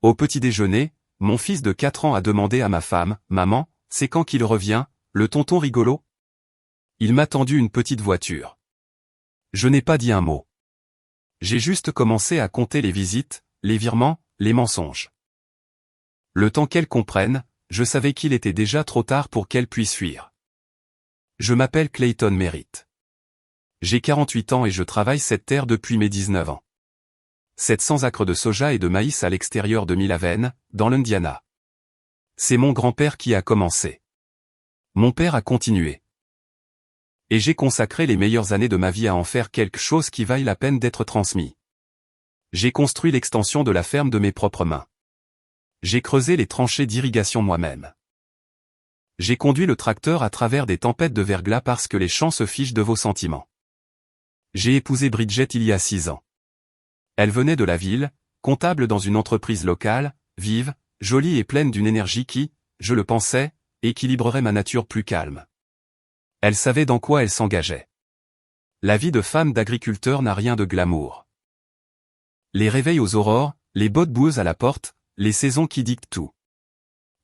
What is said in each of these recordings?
Au petit déjeuner, mon fils de 4 ans a demandé à ma femme, « Maman, c'est quand qu'il revient, le tonton rigolo ?» Il m'a tendu une petite voiture. Je n'ai pas dit un mot. J'ai juste commencé à compter les visites, les virements, les mensonges. Le temps qu'elle comprenne, je savais qu'il était déjà trop tard pour qu'elle puisse fuir. Je m'appelle Clayton Merritt. J'ai 48 ans et je travaille cette terre depuis mes 19 ans. 700 acres de soja et de maïs à l'extérieur de Milaven, dans l'Indiana. C'est mon grand-père qui a commencé. Mon père a continué. Et j'ai consacré les meilleures années de ma vie à en faire quelque chose qui vaille la peine d'être transmis. J'ai construit l'extension de la ferme de mes propres mains. J'ai creusé les tranchées d'irrigation moi-même. J'ai conduit le tracteur à travers des tempêtes de verglas parce que les champs se fichent de vos sentiments. J'ai épousé Bridget il y a 6 ans. Elle venait de la ville, comptable dans une entreprise locale, vive, jolie et pleine d'une énergie qui, je le pensais, équilibrerait ma nature plus calme. Elle savait dans quoi elle s'engageait. La vie de femme d'agriculteur n'a rien de glamour. Les réveils aux aurores, les bottes boueuses à la porte, les saisons qui dictent tout.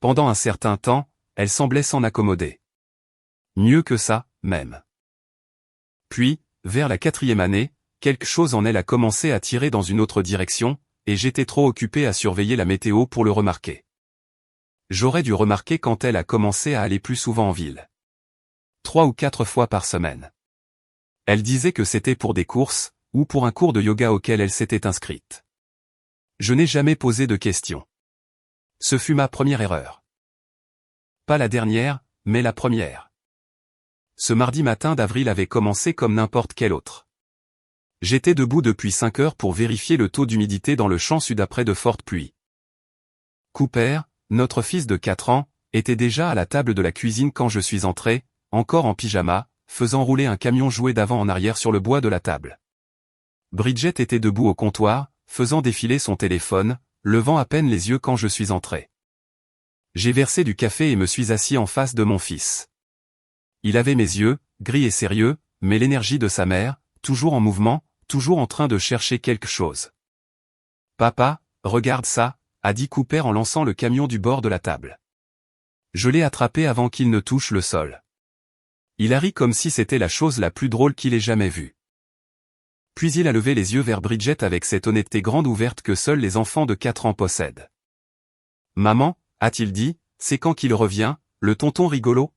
Pendant un certain temps, elle semblait s'en accommoder. Mieux que ça, même. Puis, vers la 4e année, quelque chose en elle a commencé à tirer dans une autre direction, et j'étais trop occupé à surveiller la météo pour le remarquer. J'aurais dû remarquer quand elle a commencé à aller plus souvent en ville. 3 ou 4 fois par semaine. Elle disait que c'était pour des courses, ou pour un cours de yoga auquel elle s'était inscrite. Je n'ai jamais posé de questions. Ce fut ma première erreur. Pas la dernière, mais la première. Ce mardi matin d'avril avait commencé comme n'importe quel autre. J'étais debout depuis 5 heures pour vérifier le taux d'humidité dans le champ sud après de fortes pluies. Cooper, notre fils de 4 ans, était déjà à la table de la cuisine quand je suis entré, encore en pyjama, faisant rouler un camion jouet d'avant en arrière sur le bois de la table. Bridget était debout au comptoir, faisant défiler son téléphone, levant à peine les yeux quand je suis entré. J'ai versé du café et me suis assis en face de mon fils. Il avait mes yeux, gris et sérieux, mais l'énergie de sa mère, toujours en mouvement, toujours en train de chercher quelque chose. « Papa, regarde ça », a dit Cooper en lançant le camion du bord de la table. Je l'ai attrapé avant qu'il ne touche le sol. Il a ri comme si c'était la chose la plus drôle qu'il ait jamais vue. Puis il a levé les yeux vers Bridget avec cette honnêteté grande ouverte que seuls les enfants de 4 ans possèdent. « Maman, a-t-il dit, c'est quand qu'il revient, le tonton rigolo ?»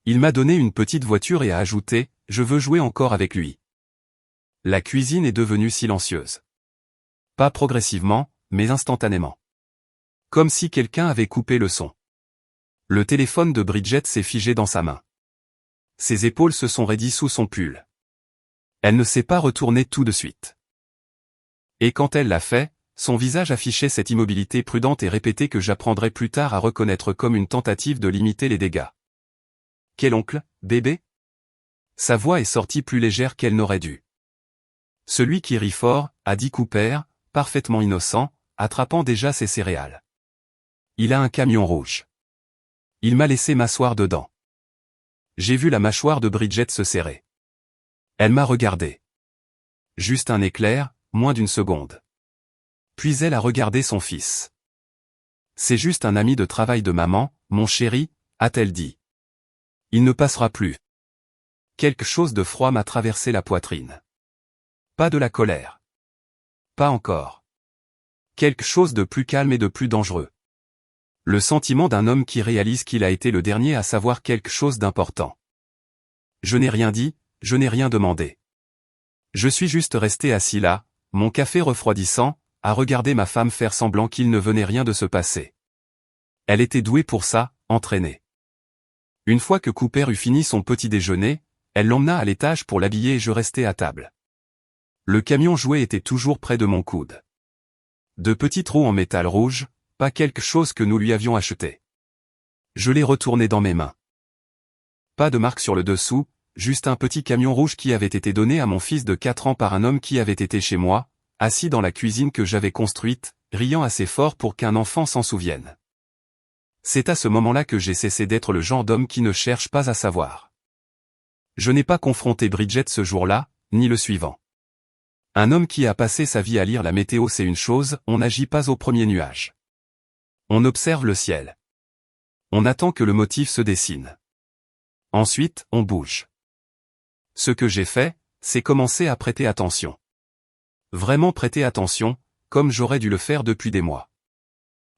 Il m'a donné une petite voiture et a ajouté, « Je veux jouer encore avec lui. » La cuisine est devenue silencieuse. Pas progressivement, mais instantanément. Comme si quelqu'un avait coupé le son. Le téléphone de Bridget s'est figé dans sa main. Ses épaules se sont raidies sous son pull. Elle ne s'est pas retournée tout de suite. Et quand elle l'a fait, son visage affichait cette immobilité prudente et répétée que j'apprendrai plus tard à reconnaître comme une tentative de limiter les dégâts. « Quel oncle, bébé ?» Sa voix est sortie plus légère qu'elle n'aurait dû. « Celui qui rit fort, » a dit Cooper, parfaitement innocent, attrapant déjà ses céréales. « Il a un camion rouge. Il m'a laissé m'asseoir dedans. » J'ai vu la mâchoire de Bridget se serrer. Elle m'a regardé. Juste un éclair, moins d'une seconde. Puis elle a regardé son fils. « C'est juste un ami de travail de maman, mon chéri, » a-t-elle dit. « Il ne passera plus. » Quelque chose de froid m'a traversé la poitrine. Pas de la colère. Pas encore. Quelque chose de plus calme et de plus dangereux. Le sentiment d'un homme qui réalise qu'il a été le dernier à savoir quelque chose d'important. Je n'ai rien dit, je n'ai rien demandé. Je suis juste resté assis là, mon café refroidissant, à regarder ma femme faire semblant qu'il ne venait rien de se passer. Elle était douée pour ça, entraînée. Une fois que Cooper eut fini son petit déjeuner, elle l'emmena à l'étage pour l'habiller et je restai à table. Le camion jouet était toujours près de mon coude. De petits trous en métal rouge, pas quelque chose que nous lui avions acheté. Je l'ai retourné dans mes mains. Pas de marque sur le dessous, juste un petit camion rouge qui avait été donné à mon fils de 4 ans par un homme qui avait été chez moi, assis dans la cuisine que j'avais construite, riant assez fort pour qu'un enfant s'en souvienne. C'est à ce moment-là que j'ai cessé d'être le genre d'homme qui ne cherche pas à savoir. Je n'ai pas confronté Bridget ce jour-là, ni le suivant. Un homme qui a passé sa vie à lire la météo sait une chose, on n'agit pas au premier nuage. On observe le ciel. On attend que le motif se dessine. Ensuite, on bouge. Ce que j'ai fait, c'est commencer à prêter attention. Vraiment prêter attention, comme j'aurais dû le faire depuis des mois.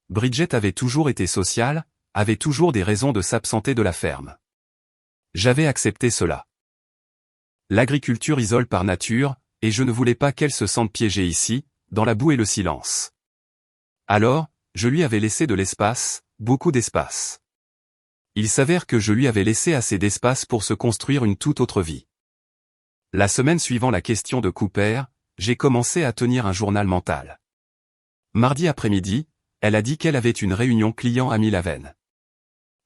Bridget avait toujours été sociale, avait toujours des raisons de s'absenter de la ferme. J'avais accepté cela. L'agriculture isole par nature, et je ne voulais pas qu'elle se sente piégée ici, dans la boue et le silence. Alors, je lui avais laissé de l'espace, beaucoup d'espace. Il s'avère que je lui avais laissé assez d'espace pour se construire une toute autre vie. La semaine suivant la question de Cooper, j'ai commencé à tenir un journal mental. Mardi après-midi, elle a dit qu'elle avait une réunion client à Milaven.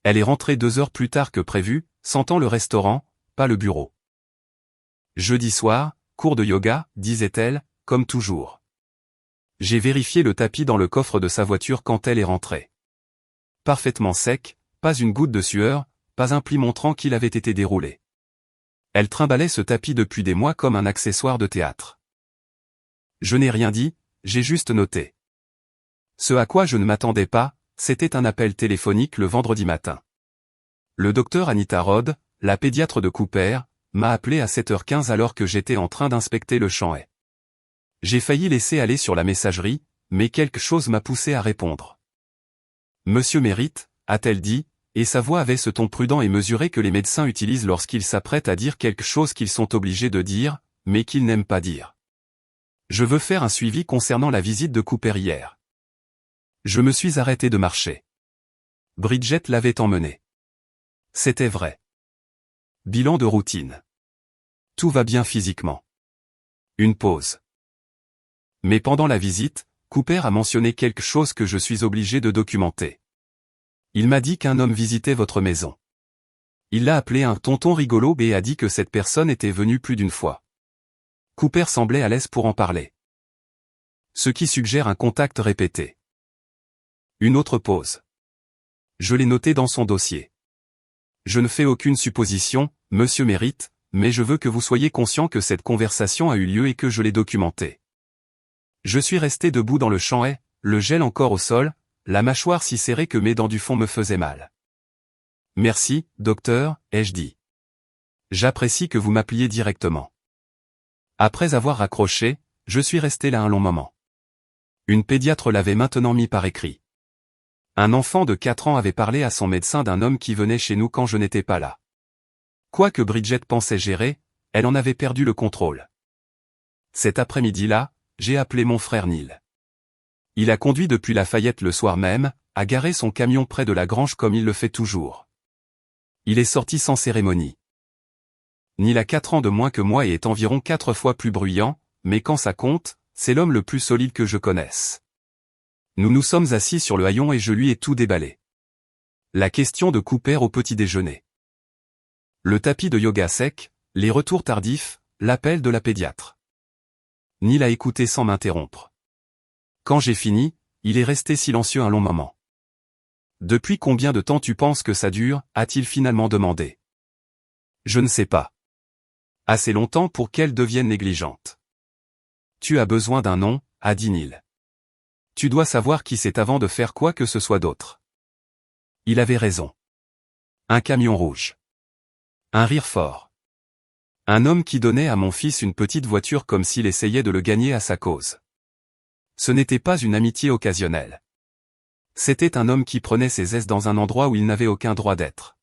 Elle est rentrée 2 heures plus tard que prévu, sentant le restaurant, pas le bureau. Jeudi soir, cours de yoga, disait-elle, comme toujours. J'ai vérifié le tapis dans le coffre de sa voiture quand elle est rentrée. Parfaitement sec, pas une goutte de sueur, pas un pli montrant qu'il avait été déroulé. Elle trimballait ce tapis depuis des mois comme un accessoire de théâtre. Je n'ai rien dit, j'ai juste noté. Ce à quoi je ne m'attendais pas, c'était un appel téléphonique le vendredi matin. Le docteur Anita Rod, la pédiatre de Cooper, m'a appelé à 7h15 alors que j'étais en train d'inspecter le champ-haie. J'ai failli laisser aller sur la messagerie, mais quelque chose m'a poussé à répondre. Monsieur Merritt, a-t-elle dit, et sa voix avait ce ton prudent et mesuré que les médecins utilisent lorsqu'ils s'apprêtent à dire quelque chose qu'ils sont obligés de dire, mais qu'ils n'aiment pas dire. Je veux faire un suivi concernant la visite de Cooper hier. Je me suis arrêté de marcher. Bridget l'avait emmené. C'était vrai. Bilan de routine. Tout va bien physiquement. Une pause. Mais pendant la visite, Cooper a mentionné quelque chose que je suis obligé de documenter. Il m'a dit qu'un homme visitait votre maison. Il l'a appelé un tonton rigolo et a dit que cette personne était venue plus d'une fois. Cooper semblait à l'aise pour en parler. Ce qui suggère un contact répété. Une autre pause. Je l'ai noté dans son dossier. Je ne fais aucune supposition, monsieur Merritt, mais je veux que vous soyez conscient que cette conversation a eu lieu et que je l'ai documentée. Je suis resté debout dans le champ-haie, le gel encore au sol, la mâchoire si serrée que mes dents du fond me faisaient mal. Merci, docteur, ai-je dit. J'apprécie que vous m'appeliez directement. Après avoir raccroché, je suis resté là un long moment. Une pédiatre l'avait maintenant mis par écrit. Un enfant de 4 ans avait parlé à son médecin d'un homme qui venait chez nous quand je n'étais pas là. Quoique Bridget pensait gérer, elle en avait perdu le contrôle. Cet après-midi-là, j'ai appelé mon frère Neil. Il a conduit depuis Lafayette le soir même, a garé son camion près de la grange comme il le fait toujours. Il est sorti sans cérémonie. Neil a 4 ans de moins que moi et est environ 4 fois plus bruyant, mais quand ça compte, c'est l'homme le plus solide que je connaisse. Nous nous sommes assis sur le haillon et je lui ai tout déballé. La question de Cooper au petit déjeuner. Le tapis de yoga sec, les retours tardifs, l'appel de la pédiatre. Neil a écouté sans m'interrompre. Quand j'ai fini, il est resté silencieux un long moment. Depuis combien de temps tu penses que ça dure, a-t-il finalement demandé. Je ne sais pas. Assez longtemps pour qu'elle devienne négligente. Tu as besoin d'un nom, a dit Neil. Tu dois savoir qui c'est avant de faire quoi que ce soit d'autre. Il avait raison. Un camion rouge. Un rire fort. Un homme qui donnait à mon fils une petite voiture comme s'il essayait de le gagner à sa cause. Ce n'était pas une amitié occasionnelle. C'était un homme qui prenait ses aises dans un endroit où il n'avait aucun droit d'être.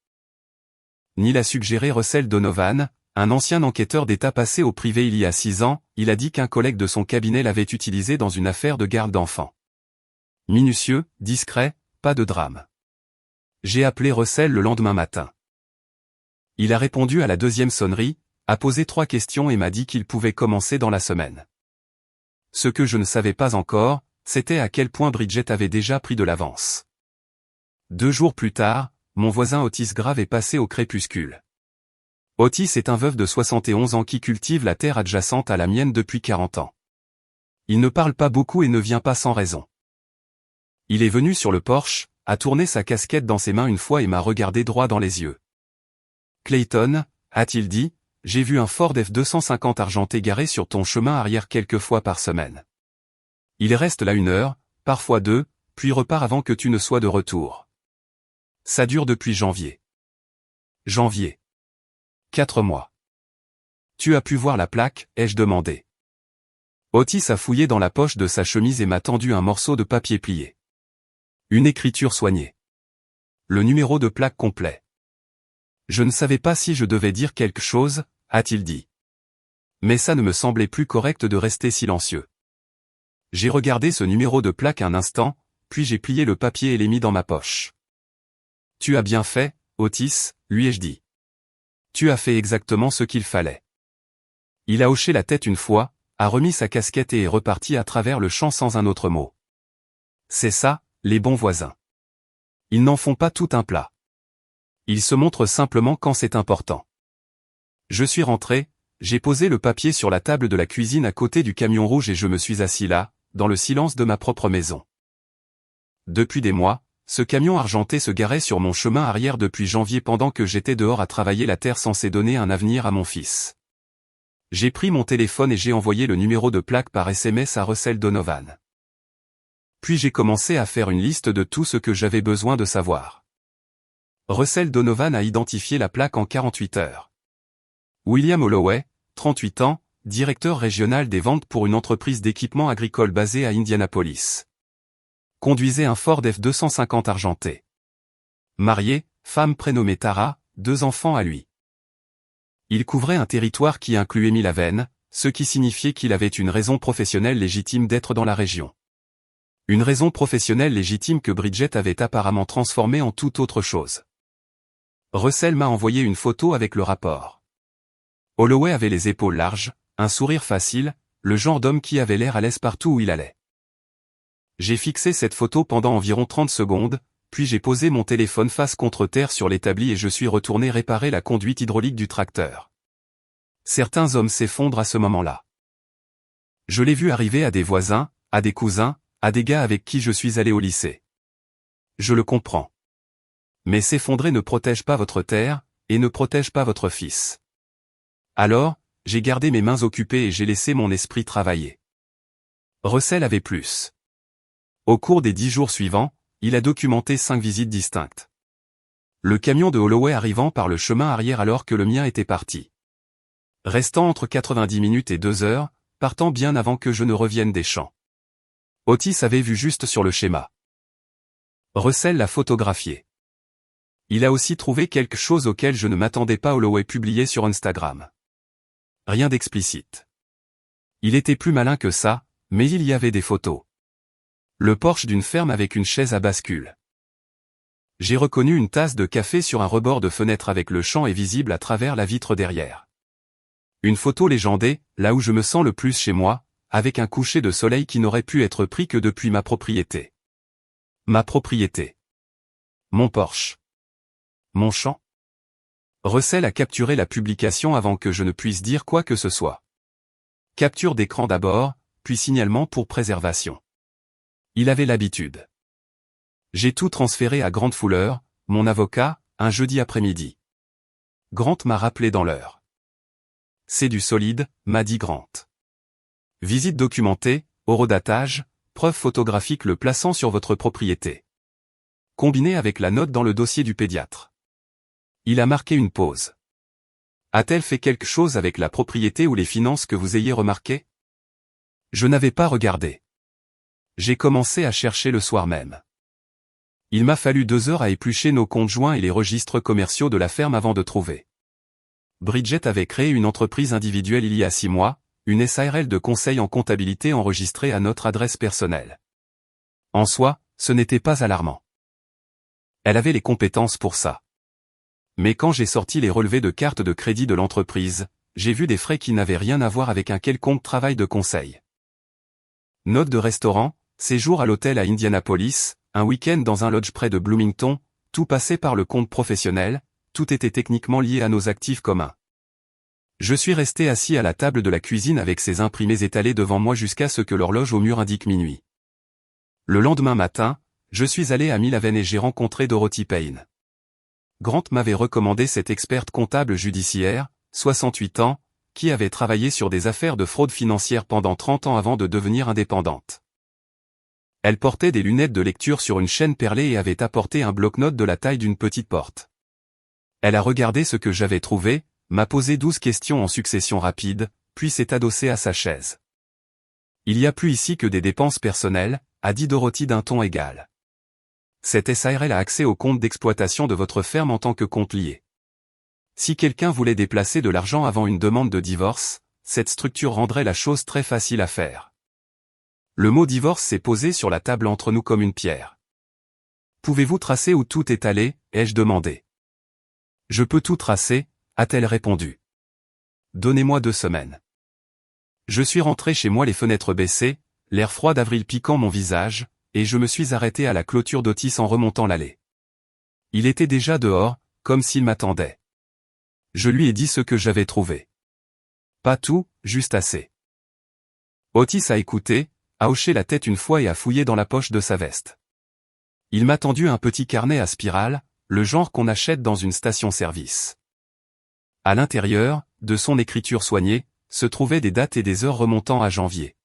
Neil a suggéré Russell Donovan, un ancien enquêteur d'État passé au privé il y a 6 ans, il a dit qu'un collègue de son cabinet l'avait utilisé dans une affaire de garde d'enfants. Minutieux, discret, pas de drame. J'ai appelé Russell le lendemain matin. Il a répondu à la 2e sonnerie, a posé 3 questions et m'a dit qu'il pouvait commencer dans la semaine. Ce que je ne savais pas encore, c'était à quel point Bridget avait déjà pris de l'avance. 2 jours plus tard, mon voisin Otis Grave est passé au crépuscule. Otis est un veuf de 71 ans qui cultive la terre adjacente à la mienne depuis 40 ans. Il ne parle pas beaucoup et ne vient pas sans raison. Il est venu sur le porche, a tourné sa casquette dans ses mains une fois et m'a regardé droit dans les yeux. Clayton, a-t-il dit, j'ai vu un Ford F-250 argenté garé sur ton chemin arrière quelques fois par semaine. Il reste là 1 heure, parfois 2, puis repart avant que tu ne sois de retour. Ça dure depuis janvier. Janvier. 4 mois. Tu as pu voir la plaque, ai-je demandé. Otis a fouillé dans la poche de sa chemise et m'a tendu un morceau de papier plié. Une écriture soignée. Le numéro de plaque complet. Je ne savais pas si je devais dire quelque chose, a-t-il dit. Mais ça ne me semblait plus correct de rester silencieux. J'ai regardé ce numéro de plaque un instant, puis j'ai plié le papier et l'ai mis dans ma poche. Tu as bien fait, Otis, lui ai-je dit. Tu as fait exactement ce qu'il fallait. Il a hoché la tête une fois, a remis sa casquette et est reparti à travers le champ sans un autre mot. C'est ça, les bons voisins. Ils n'en font pas tout un plat. Ils se montrent simplement quand c'est important. Je suis rentré, j'ai posé le papier sur la table de la cuisine à côté du camion rouge et je me suis assis là, dans le silence de ma propre maison. Depuis des mois, ce camion argenté se garait sur mon chemin arrière depuis janvier pendant que j'étais dehors à travailler la terre censée donner un avenir à mon fils. J'ai pris mon téléphone et j'ai envoyé le numéro de plaque par SMS à Russell Donovan. Puis j'ai commencé à faire une liste de tout ce que j'avais besoin de savoir. Russell Donovan a identifié la plaque en 48 heures. William Holloway, 38 ans, directeur régional des ventes pour une entreprise d'équipement agricole basée à Indianapolis. Conduisait un Ford F-250 argenté. Marié, femme prénommée Tara, 2 enfants à lui. Il couvrait un territoire qui incluait Milaven, ce qui signifiait qu'il avait une raison professionnelle légitime d'être dans la région. Une raison professionnelle légitime que Bridget avait apparemment transformée en toute autre chose. Russell m'a envoyé une photo avec le rapport. Holloway avait les épaules larges, un sourire facile, le genre d'homme qui avait l'air à l'aise partout où il allait. J'ai fixé cette photo pendant environ 30 secondes, puis j'ai posé mon téléphone face contre terre sur l'établi et je suis retourné réparer la conduite hydraulique du tracteur. Certains hommes s'effondrent à ce moment-là. Je l'ai vu arriver à des voisins, à des cousins, à des gars avec qui je suis allé au lycée. Je le comprends. Mais s'effondrer ne protège pas votre terre, et ne protège pas votre fils. Alors, j'ai gardé mes mains occupées et j'ai laissé mon esprit travailler. Russell avait plus. Au cours des 10 jours suivants, il a documenté 5 visites distinctes. Le camion de Holloway arrivant par le chemin arrière alors que le mien était parti. Restant entre 90 minutes et 2 heures, partant bien avant que je ne revienne des champs. Otis avait vu juste sur le schéma. Russell l'a photographié. Il a aussi trouvé quelque chose auquel je ne m'attendais pas. Holloway publié sur Instagram. Rien d'explicite. Il était plus malin que ça, mais il y avait des photos. Le porche d'une ferme avec une chaise à bascule. J'ai reconnu une tasse de café sur un rebord de fenêtre avec le champ et visible à travers la vitre derrière. Une photo légendée, là où je me sens le plus chez moi, avec un coucher de soleil qui n'aurait pu être pris que depuis ma propriété. Ma propriété. Mon porche. Mon champ. Russell a capturé la publication avant que je ne puisse dire quoi que ce soit. Capture d'écran d'abord, puis signalement pour préservation. Il avait l'habitude. J'ai tout transféré à Grant Fuller, mon avocat, un jeudi après-midi. Grant m'a rappelé dans l'heure. C'est du solide, m'a dit Grant. Visite documentée, horodatage, preuve photographique le plaçant sur votre propriété. Combiné avec la note dans le dossier du pédiatre. Il a marqué une pause. A-t-elle fait quelque chose avec la propriété ou les finances que vous ayez remarqué? Je n'avais pas regardé. J'ai commencé à chercher le soir même. Il m'a fallu 2 heures à éplucher nos comptes joints et les registres commerciaux de la ferme avant de trouver. Bridget avait créé une entreprise individuelle il y a 6 mois, une SARL de conseil en comptabilité enregistrée à notre adresse personnelle. En soi, ce n'était pas alarmant. Elle avait les compétences pour ça. Mais quand j'ai sorti les relevés de carte de crédit de l'entreprise, j'ai vu des frais qui n'avaient rien à voir avec un quelconque travail de conseil. Note de restaurant, séjour à l'hôtel à Indianapolis, un week-end dans un lodge près de Bloomington, tout passé par le compte professionnel, tout était techniquement lié à nos actifs communs. Je suis resté assis à la table de la cuisine avec ces imprimés étalés devant moi jusqu'à ce que l'horloge au mur indique minuit. Le lendemain matin, je suis allé à Milaven et j'ai rencontré Dorothy Payne. Grant m'avait recommandé cette experte comptable judiciaire, 68 ans, qui avait travaillé sur des affaires de fraude financière pendant 30 ans avant de devenir indépendante. Elle portait des lunettes de lecture sur une chaîne perlée et avait apporté un bloc-notes de la taille d'une petite porte. Elle a regardé ce que j'avais trouvé, m'a posé 12 questions en succession rapide, puis s'est adossée à sa chaise. Il y a plus ici que des dépenses personnelles, a dit Dorothy d'un ton égal. Cette SARL a accès au compte d'exploitation de votre ferme en tant que compte lié. Si quelqu'un voulait déplacer de l'argent avant une demande de divorce, cette structure rendrait la chose très facile à faire. Le mot divorce s'est posé sur la table entre nous comme une pierre. Pouvez-vous tracer où tout est allé, ai-je demandé. Je peux tout tracer, a-t-elle répondu. Donnez-moi 2 semaines. Je suis rentré chez moi les fenêtres baissées, l'air froid d'avril piquant mon visage, et je me suis arrêté à la clôture d'Otis en remontant l'allée. Il était déjà dehors, comme s'il m'attendait. Je lui ai dit ce que j'avais trouvé. Pas tout, juste assez. Otis a écouté, a hoché la tête une fois et a fouillé dans la poche de sa veste. Il m'a tendu un petit carnet à spirale, le genre qu'on achète dans une station-service. À l'intérieur, de son écriture soignée, se trouvaient des dates et des heures remontant à janvier.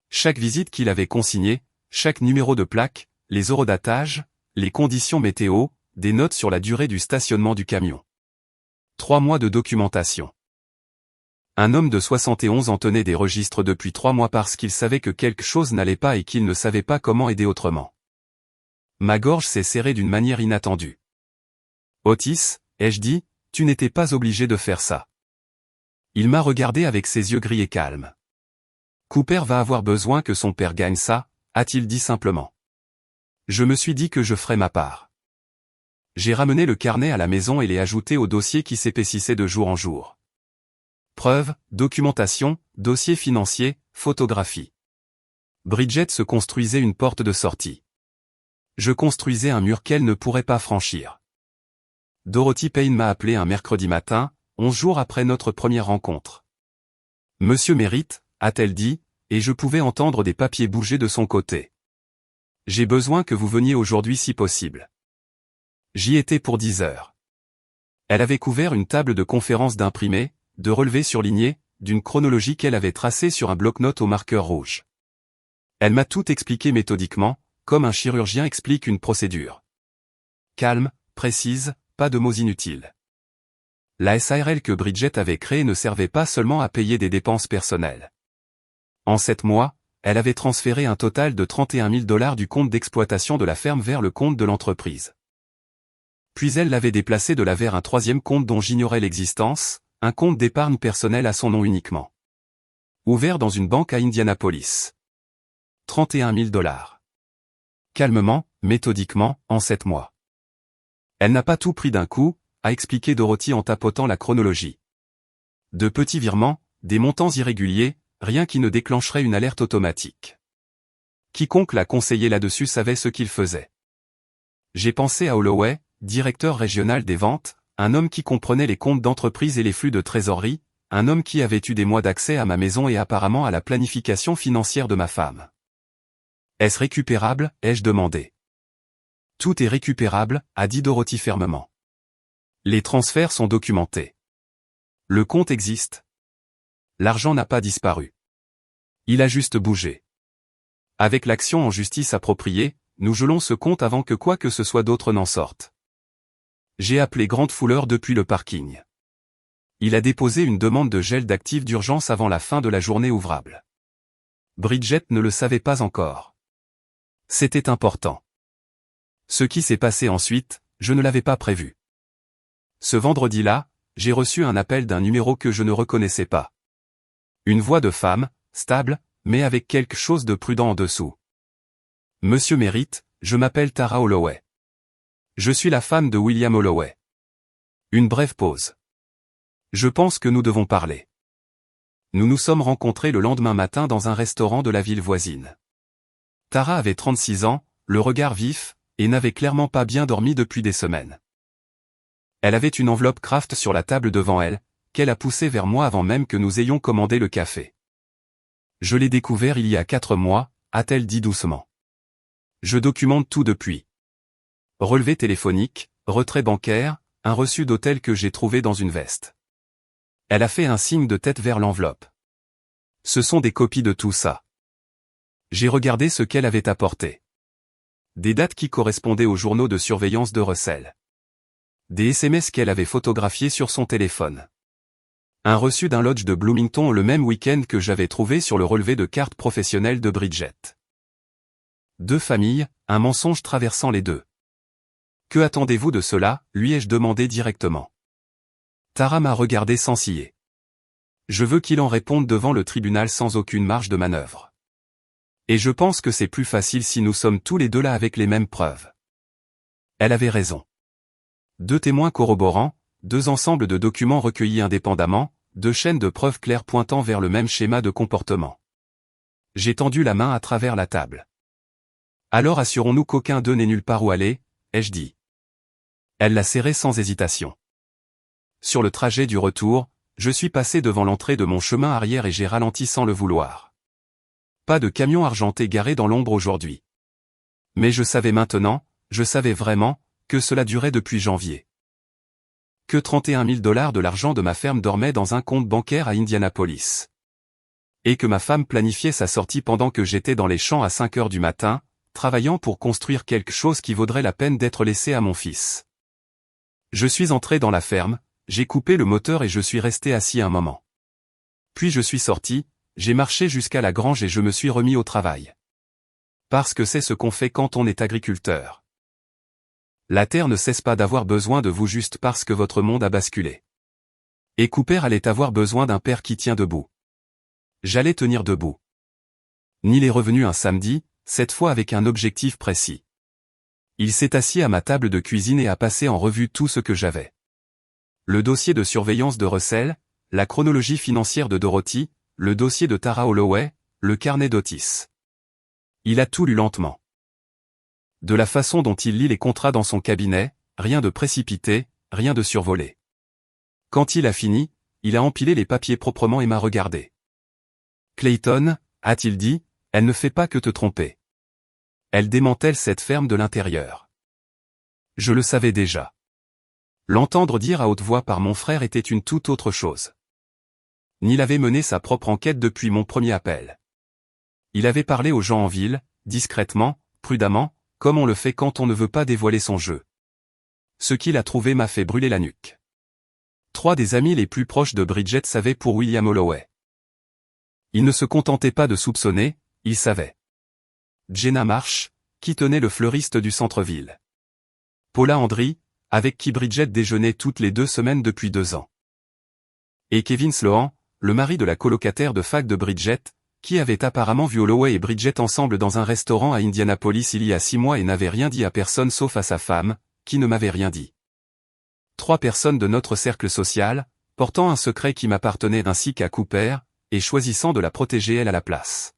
Chaque visite qu'il avait consignée, chaque numéro de plaque, les horodatage, les conditions météo, des notes sur la durée du stationnement du camion. 3 mois de documentation. Un homme de 71 ans tenait des registres depuis 3 mois parce qu'il savait que quelque chose n'allait pas et qu'il ne savait pas comment aider autrement. Ma gorge s'est serrée d'une manière inattendue. Otis, ai-je dit, tu n'étais pas obligé de faire ça. Il m'a regardé avec ses yeux gris et calmes. Cooper va avoir besoin que son père gagne ça, a-t-il dit simplement. Je me suis dit que je ferais ma part. J'ai ramené le carnet à la maison et l'ai ajouté au dossier qui s'épaississait de jour en jour. Preuves, documentation, dossier financier, photographie. Bridget se construisait une porte de sortie. Je construisais un mur qu'elle ne pourrait pas franchir. Dorothy Payne m'a appelé un mercredi matin, 11 jours après notre première rencontre. Monsieur Merritt, a-t-elle dit, et je pouvais entendre des papiers bouger de son côté. J'ai besoin que vous veniez aujourd'hui si possible. J'y étais pour 10 heures. Elle avait couvert une table de conférence d'imprimés, de relevés surlignés, d'une chronologie qu'elle avait tracée sur un bloc-notes au marqueur rouge. Elle m'a tout expliqué méthodiquement, comme un chirurgien explique une procédure. Calme, précise, pas de mots inutiles. La SARL que Bridget avait créée ne servait pas seulement à payer des dépenses personnelles. En 7 mois, elle avait transféré un total de 31 000 $ du compte d'exploitation de la ferme vers le compte de l'entreprise. Puis elle l'avait déplacé de là vers un 3e compte dont j'ignorais l'existence, un compte d'épargne personnelle à son nom uniquement. Ouvert dans une banque à Indianapolis. 31 000 $. Calmement, méthodiquement, en 7 mois. Elle n'a pas tout pris d'un coup, a expliqué Dorothy en tapotant la chronologie. De petits virements, des montants irréguliers, rien qui ne déclencherait une alerte automatique. Quiconque l'a conseillé là-dessus savait ce qu'il faisait. J'ai pensé à Holloway, directeur régional des ventes, un homme qui comprenait les comptes d'entreprise et les flux de trésorerie, un homme qui avait eu des mois d'accès à ma maison et apparemment à la planification financière de ma femme. Est-ce récupérable, ai-je demandé. Tout est récupérable, a dit Dorothy fermement. Les transferts sont documentés. Le compte existe. L'argent n'a pas disparu. Il a juste bougé. Avec l'action en justice appropriée, nous gelons ce compte avant que quoi que ce soit d'autre n'en sorte. J'ai appelé Grant Fuller depuis le parking. Il a déposé une demande de gel d'actifs d'urgence avant la fin de la journée ouvrable. Bridget ne le savait pas encore. C'était important. Ce qui s'est passé ensuite, je ne l'avais pas prévu. Ce vendredi-là, j'ai reçu un appel d'un numéro que je ne reconnaissais pas. Une voix de femme, stable, mais avec quelque chose de prudent en dessous. Monsieur Merritt, je m'appelle Tara Holloway. Je suis la femme de William Holloway. Une brève pause. Je pense que nous devons parler. Nous nous sommes rencontrés le lendemain matin dans un restaurant de la ville voisine. Tara avait 36 ans, le regard vif, et n'avait clairement pas bien dormi depuis des semaines. Elle avait une enveloppe Kraft sur la table devant elle, qu'elle a poussée vers moi avant même que nous ayons commandé le café. Je l'ai découvert il y a 4 mois, a-t-elle dit doucement. Je documente tout depuis. Relevé téléphonique, retrait bancaire, un reçu d'hôtel que j'ai trouvé dans une veste. Elle a fait un signe de tête vers l'enveloppe. Ce sont des copies de tout ça. J'ai regardé ce qu'elle avait apporté. Des dates qui correspondaient aux journaux de surveillance de Russell. Des SMS qu'elle avait photographiés sur son téléphone. Un reçu d'un lodge de Bloomington le même week-end que j'avais trouvé sur le relevé de carte professionnelle de Bridget. 2 familles, un mensonge traversant les deux. Que attendez-vous de cela, lui ai-je demandé directement. Tara m'a regardé sans ciller. Je veux qu'il en réponde devant le tribunal sans aucune marge de manœuvre. Et je pense que c'est plus facile si nous sommes tous les deux là avec les mêmes preuves. Elle avait raison. 2 témoins corroborants, 2 ensembles de documents recueillis indépendamment, 2 chaînes de preuves claires pointant vers le même schéma de comportement. J'ai tendu la main à travers la table. Alors assurons-nous qu'aucun d'eux n'est nulle part où aller, ai-je dit. Elle l'a serré sans hésitation. Sur le trajet du retour, je suis passé devant l'entrée de mon chemin arrière et j'ai ralenti sans le vouloir. Pas de camion argenté garé dans l'ombre aujourd'hui. Mais je savais maintenant, je savais vraiment, que cela durait depuis janvier. Que 31 000 $ de l'argent de ma ferme dormait dans un compte bancaire à Indianapolis. Et que ma femme planifiait sa sortie pendant que j'étais dans les champs à 5 heures du matin, travaillant pour construire quelque chose qui vaudrait la peine d'être laissé à mon fils. Je suis entré dans la ferme, j'ai coupé le moteur et je suis resté assis un moment. Puis je suis sorti, j'ai marché jusqu'à la grange et je me suis remis au travail. Parce que c'est ce qu'on fait quand on est agriculteur. La terre ne cesse pas d'avoir besoin de vous juste parce que votre monde a basculé. Et Cooper allait avoir besoin d'un père qui tient debout. J'allais tenir debout. Neil est revenu un samedi, cette fois avec un objectif précis. Il s'est assis à ma table de cuisine et a passé en revue tout ce que j'avais. Le dossier de surveillance de Russell, la chronologie financière de Dorothy, le dossier de Tara Holloway, le carnet d'Otis. Il a tout lu lentement. De la façon dont il lit les contrats dans son cabinet, rien de précipité, rien de survolé. Quand il a fini, il a empilé les papiers proprement et m'a regardé. Clayton, a-t-il dit, elle ne fait pas que te tromper. Elle démantèle cette ferme de l'intérieur. Je le savais déjà. L'entendre dire à haute voix par mon frère était une toute autre chose. Neil avait mené sa propre enquête depuis mon premier appel. Il avait parlé aux gens en ville, discrètement, prudemment, comme on le fait quand on ne veut pas dévoiler son jeu. Ce qu'il a trouvé m'a fait brûler la nuque. 3 des amis les plus proches de Bridget savaient pour William Holloway. Il ne se contentait pas de soupçonner, il savait. Jenna Marsh, qui tenait le fleuriste du centre-ville. Paula Andry, avec qui Bridget déjeunait toutes les 2 semaines depuis 2 ans. Et Kevin Sloan, le mari de la colocataire de fac de Bridget, qui avait apparemment vu Holloway et Bridget ensemble dans un restaurant à Indianapolis il y a 6 mois et n'avait rien dit à personne sauf à sa femme, qui ne m'avait rien dit. 3 personnes de notre cercle social, portant un secret qui m'appartenait ainsi qu'à Cooper, et choisissant de la protéger elle à la place.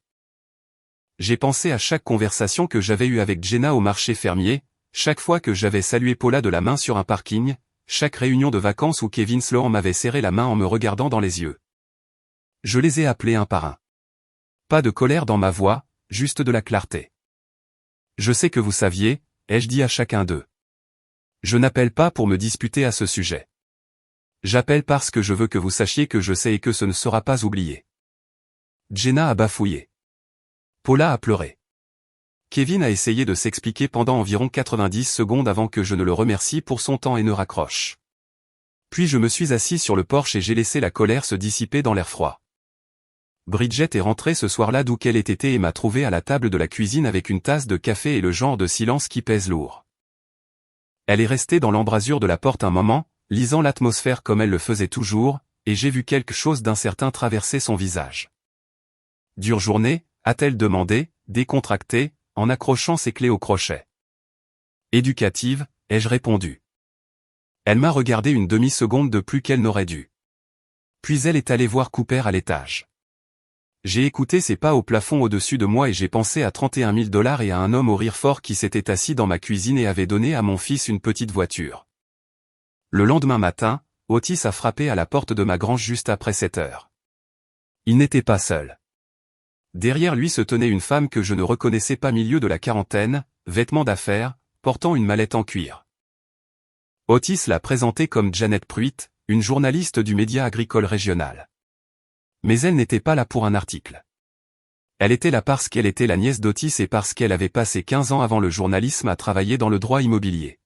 J'ai pensé à chaque conversation que j'avais eue avec Jenna au marché fermier, chaque fois que j'avais salué Paula de la main sur un parking, chaque réunion de vacances où Kevin Sloan m'avait serré la main en me regardant dans les yeux. Je les ai appelés un par un. Pas de colère dans ma voix, juste de la clarté. Je sais que vous saviez, ai-je dit à chacun d'eux. Je n'appelle pas pour me disputer à ce sujet. J'appelle parce que je veux que vous sachiez que je sais et que ce ne sera pas oublié. Jenna a bafouillé. Paula a pleuré. Kevin a essayé de s'expliquer pendant environ 90 secondes avant que je ne le remercie pour son temps et ne raccroche. Puis je me suis assis sur le porche et j'ai laissé la colère se dissiper dans l'air froid. Bridget est rentrée ce soir-là d'où qu'elle ait été et m'a trouvé à la table de la cuisine avec une tasse de café et le genre de silence qui pèse lourd. Elle est restée dans l'embrasure de la porte un moment, lisant l'atmosphère comme elle le faisait toujours, et j'ai vu quelque chose d'incertain traverser son visage. Dure journée, a-t-elle demandé, décontractée, en accrochant ses clés au crochet. Éducative, ai-je répondu. Elle m'a regardé une demi-seconde de plus qu'elle n'aurait dû. Puis elle est allée voir Cooper à l'étage. J'ai écouté ses pas au plafond au-dessus de moi et j'ai pensé à 31 000 $ et à un homme au rire fort qui s'était assis dans ma cuisine et avait donné à mon fils une petite voiture. Le lendemain matin, Otis a frappé à la porte de ma grange juste après 7 heures. Il n'était pas seul. Derrière lui se tenait une femme que je ne reconnaissais pas milieu de la quarantaine, vêtements d'affaires, portant une mallette en cuir. Otis l'a présentée comme Janet Pruitt, une journaliste du média agricole régional. Mais elle n'était pas là pour un article. Elle était là parce qu'elle était la nièce d'Otis et parce qu'elle avait passé 15 ans avant le journalisme à travailler dans le droit immobilier.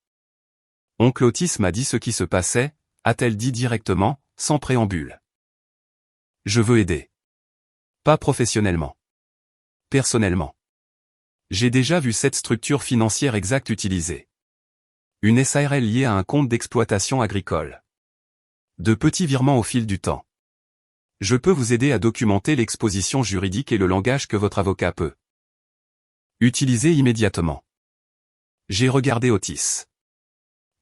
Oncle Otis m'a dit ce qui se passait, a-t-elle dit directement, sans préambule. Je veux aider. Pas professionnellement. Personnellement. J'ai déjà vu cette structure financière exacte utilisée. Une SARL liée à un compte d'exploitation agricole. De petits virements au fil du temps. Je peux vous aider à documenter l'exposition juridique et le langage que votre avocat peut utiliser immédiatement. J'ai regardé Otis.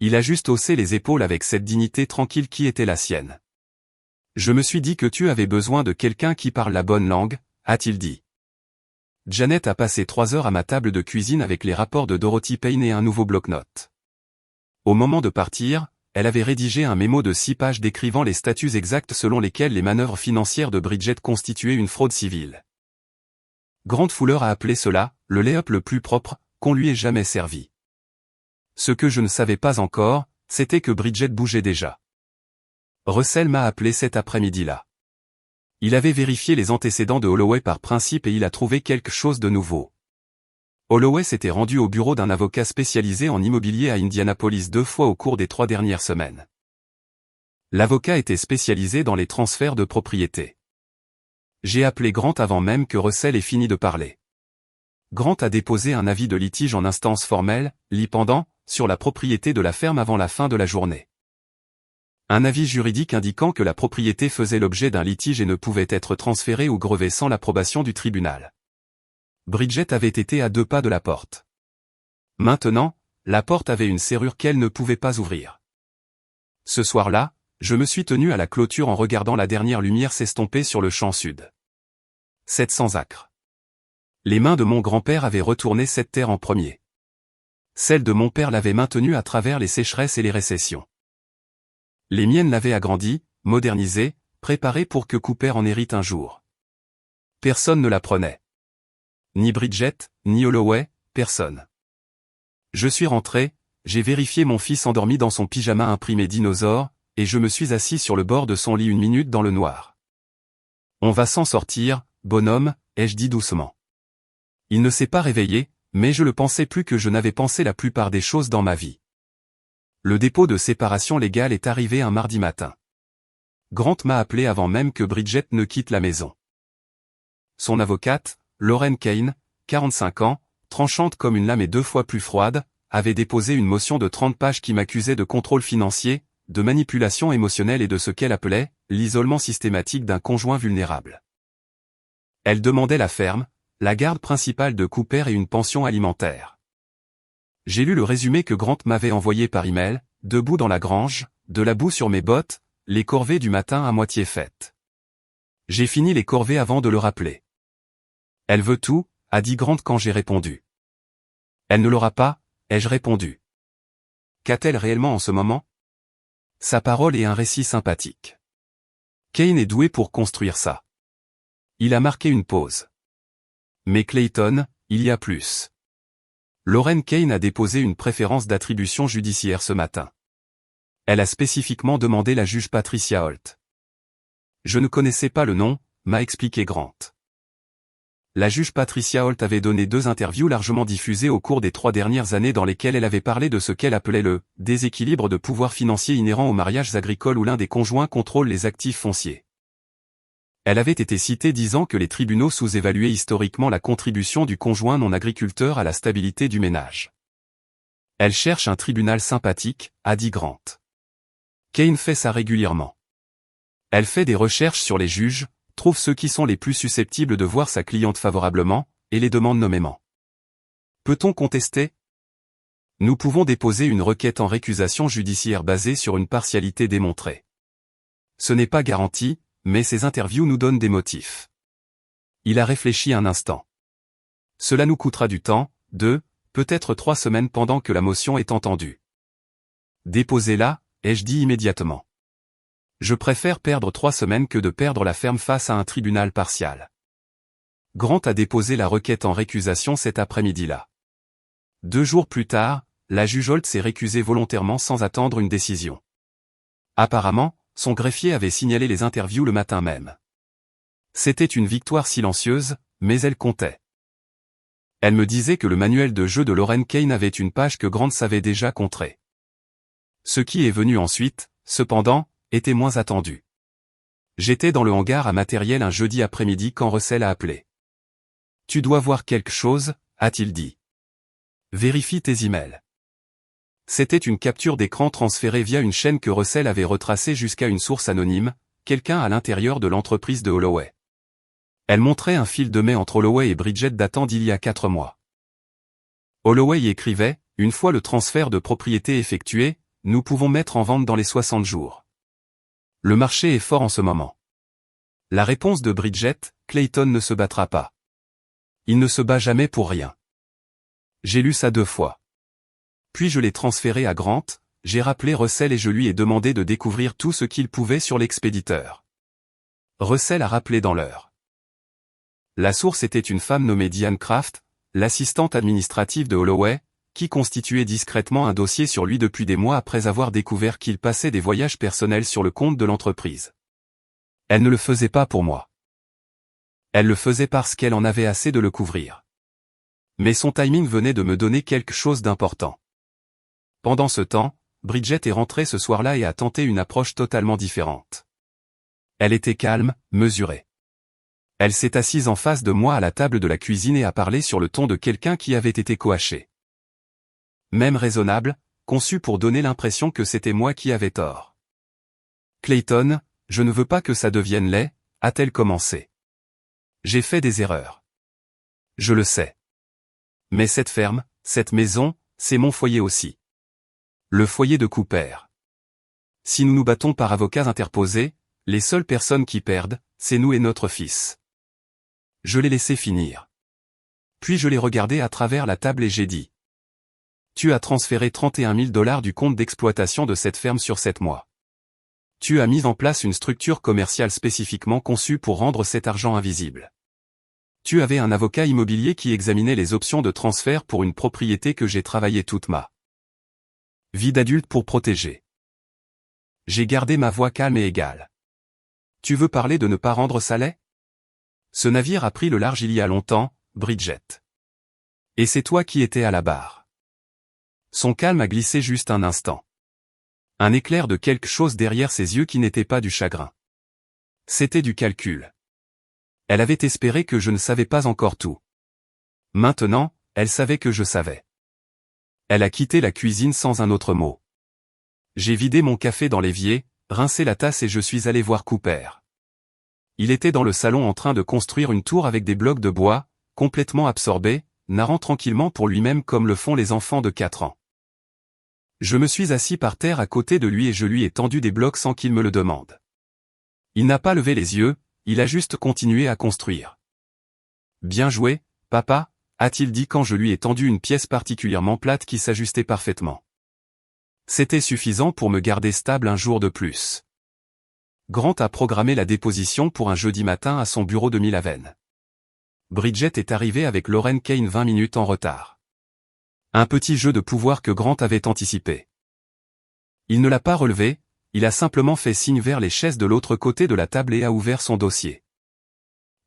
Il a juste haussé les épaules avec cette dignité tranquille qui était la sienne. Je me suis dit que tu avais besoin de quelqu'un qui parle la bonne langue, a-t-il dit. Janet a passé 3 heures à ma table de cuisine avec les rapports de Dorothy Payne et un nouveau bloc-notes. Au moment de partir, elle avait rédigé un mémo de 6 pages décrivant les statuts exacts selon lesquels les manœuvres financières de Bridget constituaient une fraude civile. Grant Fuller a appelé cela « le lay-up le plus propre qu'on lui ait jamais servi ». Ce que je ne savais pas encore, c'était que Bridget bougeait déjà. Russell m'a appelé cet après-midi-là. Il avait vérifié les antécédents de Holloway par principe et il a trouvé quelque chose de nouveau. Holloway s'était rendu au bureau d'un avocat spécialisé en immobilier à Indianapolis 2 fois au cours des 3 dernières semaines. L'avocat était spécialisé dans les transferts de propriété. J'ai appelé Grant avant même que Russell ait fini de parler. Grant a déposé un avis de litige en instance formelle, pendant, sur la propriété de la ferme avant la fin de la journée. Un avis juridique indiquant que la propriété faisait l'objet d'un litige et ne pouvait être transférée ou grevée sans l'approbation du tribunal. Bridget avait été à 2 pas de la porte. Maintenant, la porte avait une serrure qu'elle ne pouvait pas ouvrir. Ce soir-là, je me suis tenu à la clôture en regardant la dernière lumière s'estomper sur le champ sud. 700 acres. Les mains de mon grand-père avaient retourné cette terre en premier. Celles de mon père l'avaient maintenue à travers les sécheresses et les récessions. Les miennes l'avaient agrandie, modernisée, préparée pour que Cooper en hérite un jour. Personne ne la prenait. Ni Bridget, ni Holloway, personne. Je suis rentré, j'ai vérifié mon fils endormi dans son pyjama imprimé dinosaure, et je me suis assis sur le bord de son lit 1 minute dans le noir. On va s'en sortir, bonhomme, ai-je dit doucement. Il ne s'est pas réveillé, mais je le pensais plus que je n'avais pensé la plupart des choses dans ma vie. Le dépôt de séparation légale est arrivé un mardi matin. Grant m'a appelé avant même que Bridget ne quitte la maison. Son avocate, Lauren Kane, 45 ans, tranchante comme une lame et 2 fois plus froide, avait déposé une motion de 30 pages qui m'accusait de contrôle financier, de manipulation émotionnelle et de ce qu'elle appelait l'isolement systématique d'un conjoint vulnérable. Elle demandait la ferme, la garde principale de Cooper et une pension alimentaire. J'ai lu le résumé que Grant m'avait envoyé par email, debout dans la grange, de la boue sur mes bottes, les corvées du matin à moitié faites. J'ai fini les corvées avant de le rappeler. Elle veut tout, a dit Grant quand j'ai répondu. Elle ne l'aura pas, ai-je répondu. Qu'a-t-elle réellement en ce moment? Sa parole est un récit sympathique. Kane est doué pour construire ça. Il a marqué une pause. Mais Clayton, il y a plus. Lauren Kane a déposé une préférence d'attribution judiciaire ce matin. Elle a spécifiquement demandé la juge Patricia Holt. Je ne connaissais pas le nom, m'a expliqué Grant. La juge Patricia Holt avait donné 2 interviews largement diffusées au cours des 3 dernières années dans lesquelles elle avait parlé de ce qu'elle appelait le « déséquilibre de pouvoir financier inhérent aux mariages agricoles où l'un des conjoints contrôle les actifs fonciers ». Elle avait été citée disant que les tribunaux sous-évaluaient historiquement la contribution du conjoint non agriculteur à la stabilité du ménage. Elle cherche un tribunal sympathique, a dit Grant. Kane fait ça régulièrement. Elle fait des recherches sur les juges, trouve ceux qui sont les plus susceptibles de voir sa cliente favorablement, et les demande nommément. Peut-on contester? Nous pouvons déposer une requête en récusation judiciaire basée sur une partialité démontrée. Ce n'est pas garanti, mais ces interviews nous donnent des motifs. Il a réfléchi un instant. Cela nous coûtera du temps, 2, peut-être 3 semaines pendant que la motion est entendue. Déposez-la, ai-je dit immédiatement. Je préfère perdre 3 semaines que de perdre la ferme face à un tribunal partial. Grant a déposé la requête en récusation cet après-midi-là. 2 jours plus tard, la juge Holt s'est récusée volontairement sans attendre une décision. Apparemment, son greffier avait signalé les interviews le matin même. C'était une victoire silencieuse, mais elle comptait. Elle me disait que le manuel de jeu de Lauren Kane avait une page que Grant savait déjà contrer. Ce qui est venu ensuite, cependant, était moins attendu. J'étais dans le hangar à matériel un jeudi après-midi quand Russell a appelé. « Tu dois voir quelque chose », a-t-il dit. « Vérifie tes emails. » C'était une capture d'écran transférée via une chaîne que Russell avait retracée jusqu'à une source anonyme, quelqu'un à l'intérieur de l'entreprise de Holloway. Elle montrait un fil de mail entre Holloway et Bridget datant d'il y a 4 mois. Holloway y écrivait, « Une fois le transfert de propriété effectué, nous pouvons mettre en vente dans les 60 jours. Le marché est fort en ce moment. » La réponse de Bridget, « Clayton ne se battra pas. Il ne se bat jamais pour rien. J'ai lu ça 2 fois. Puis je l'ai transféré à Grant, j'ai rappelé Russell et je lui ai demandé de découvrir tout ce qu'il pouvait sur l'expéditeur. Russell a rappelé dans l'heure. La source était une femme nommée Diane Kraft, l'assistante administrative de Holloway, qui constituait discrètement un dossier sur lui depuis des mois après avoir découvert qu'il passait des voyages personnels sur le compte de l'entreprise. Elle ne le faisait pas pour moi. Elle le faisait parce qu'elle en avait assez de le couvrir. Mais son timing venait de me donner quelque chose d'important. Pendant ce temps, Bridget est rentrée ce soir-là et a tenté une approche totalement différente. Elle était calme, mesurée. Elle s'est assise en face de moi à la table de la cuisine et a parlé sur le ton de quelqu'un qui avait été coaché. Même raisonnable, conçu pour donner l'impression que c'était moi qui avais tort. « Clayton, je ne veux pas que ça devienne laid », a-t-elle commencé. « J'ai fait des erreurs. Je le sais. Mais cette ferme, cette maison, c'est mon foyer aussi. Le foyer de Cooper. Si nous nous battons par avocats interposés, les seules personnes qui perdent, c'est nous et notre fils. » Je l'ai laissé finir. Puis je l'ai regardé à travers la table et j'ai dit. « Tu as transféré 31 000 $ du compte d'exploitation de cette ferme sur 7 mois. Tu as mis en place une structure commerciale spécifiquement conçue pour rendre cet argent invisible. Tu avais un avocat immobilier qui examinait les options de transfert pour une propriété que j'ai travaillé toute ma vie d'adulte pour protéger. J'ai gardé ma voix calme et égale. Tu veux parler de ne pas rendre ça laid ? Ce navire a pris le large il y a longtemps, Bridget. Et c'est toi qui étais à la barre. » Son calme a glissé juste un instant. Un éclair de quelque chose derrière ses yeux qui n'était pas du chagrin. C'était du calcul. Elle avait espéré que je ne savais pas encore tout. Maintenant, elle savait que je savais. Elle a quitté la cuisine sans un autre mot. J'ai vidé mon café dans l'évier, rincé la tasse et je suis allé voir Cooper. Il était dans le salon en train de construire une tour avec des blocs de bois, complètement absorbé, narrant tranquillement pour lui-même comme le font les enfants de 4 ans. Je me suis assis par terre à côté de lui et je lui ai tendu des blocs sans qu'il me le demande. Il n'a pas levé les yeux, il a juste continué à construire. « Bien joué, papa », a-t-il dit quand je lui ai tendu une pièce particulièrement plate qui s'ajustait parfaitement. C'était suffisant pour me garder stable un jour de plus. Grant a programmé la déposition pour un jeudi matin à son bureau de Mill-Haven. Bridget est arrivée avec Lauren Kane 20 minutes en retard. Un petit jeu de pouvoir que Grant avait anticipé. Il ne l'a pas relevé, il a simplement fait signe vers les chaises de l'autre côté de la table et a ouvert son dossier.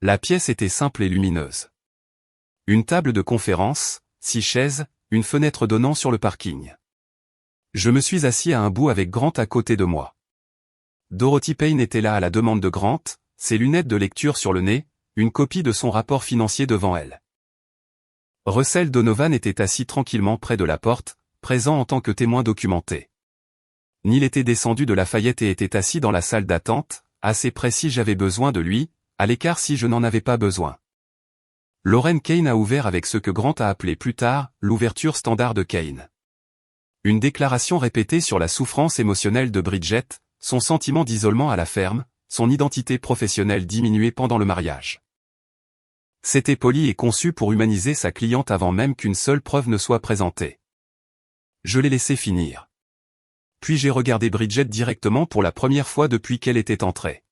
La pièce était simple et lumineuse. Une table de conférence, 6 chaises, une fenêtre donnant sur le parking. Je me suis assis à un bout avec Grant à côté de moi. Dorothy Payne était là à la demande de Grant, ses lunettes de lecture sur le nez, une copie de son rapport financier devant elle. Russell Donovan était assis tranquillement près de la porte, présent en tant que témoin documenté. Neil était descendu de Lafayette et était assis dans la salle d'attente, assez près si j'avais besoin de lui, à l'écart si je n'en avais pas besoin. Lauren Kane a ouvert avec ce que Grant a appelé plus tard, l'ouverture standard de Kane. Une déclaration répétée sur la souffrance émotionnelle de Bridget, son sentiment d'isolement à la ferme, son identité professionnelle diminuée pendant le mariage. C'était poli et conçu pour humaniser sa cliente avant même qu'une seule preuve ne soit présentée. Je l'ai laissé finir. Puis j'ai regardé Bridget directement pour la première fois depuis qu'elle était entrée.